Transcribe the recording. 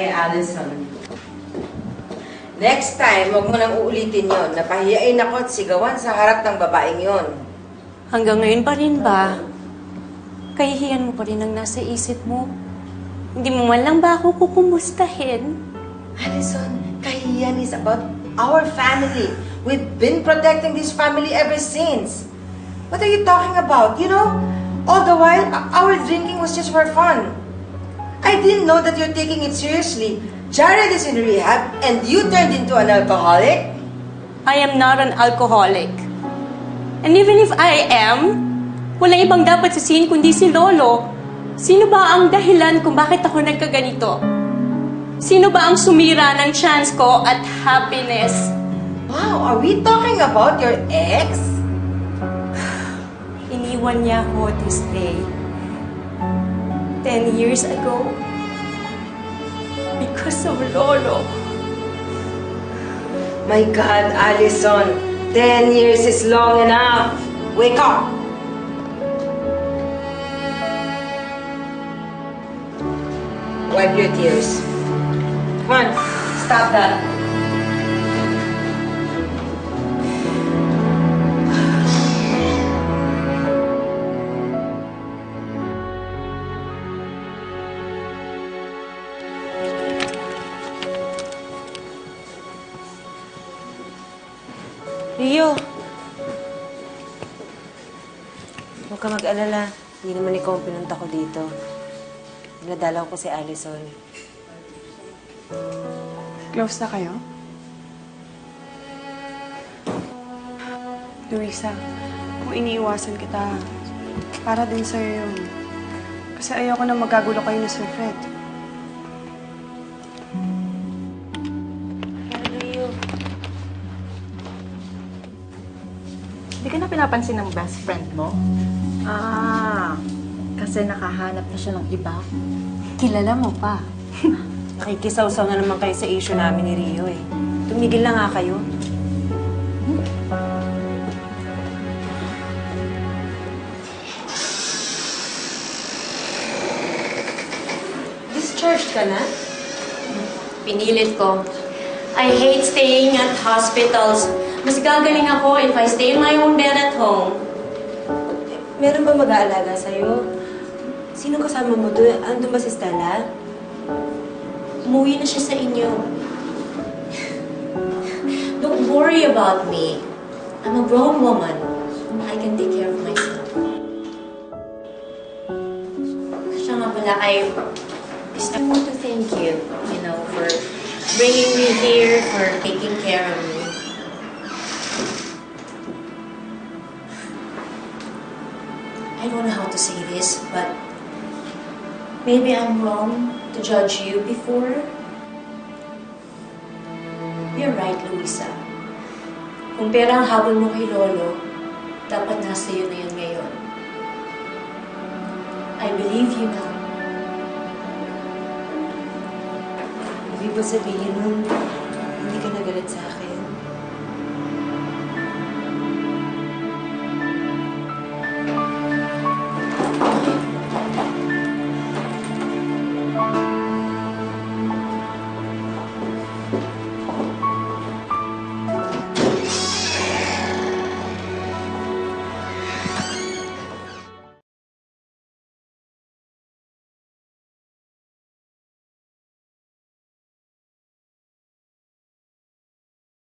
kay Allison. Next time, huwag mo nang uulitin yon. Napahiyain ako at sigawan sa harap ng babaeng yon. Hanggang ngayon pa rin ba? Kahihiyan mo pa rin ang nasa isip mo? Hindi mo man lang ba ako kukumustahin? Allison, kahiyan is about our family. We've been protecting this family ever since. What are you talking about? You know, all the while, our drinking was just for fun. I didn't know that you're taking it seriously. Jared is in rehab and you turned into an alcoholic? I am not an alcoholic. And even if I am, walang ibang dapat sisihin kundi si Lolo. Sino ba ang dahilan kung bakit ako nagkaganito? Sino ba ang sumira ng chance ko at happiness? Wow, are we talking about your ex? Iniwan niya ako this day. 10 years ago. Because of Lolo. My God, Allison, 10 years is long enough. Wake up! Wipe your tears. Come on, stop that. Rio! Huwag ka mag-alala. Hindi naman ikaw ang pinunta ko dito. Pinadalaw ko si Allison. Close na kayo? Luisa, kung iniiwasan kita, para din sa'yo yun. Kasi ayoko na magkagulo kayo ni Sir Fred. Rio, Hindi ka na pinapansin ng best friend mo? Kasi nakahanap na siya ng iba. Kilala mo pa. nakikisaw-saw na naman kayo sa issue namin ni Rio eh. Tumigil na nga kayo. Discharged ka na? Pinilit ko. I hate staying at hospitals. Mas gagaling ako if I stay in my own bed at home. Meron ba mag-aalaga sa'yo? Sino kasama mo doon? Andun ba si Stella? Umuwi na siya sa inyo. Don't worry about me. I'm a grown woman. I can take care of myself. Siya nga pala, I want to thank you, for bringing me here, for taking care of me. I don't know how to say this, but maybe I'm wrong to judge you before. You're right, Luisa. Kung pera ang habol mo kay Lolo, dapat nasa iyo na yun ngayon. I believe you now. Ibig ba sabihin nun, hindi ka nagalit sa akin?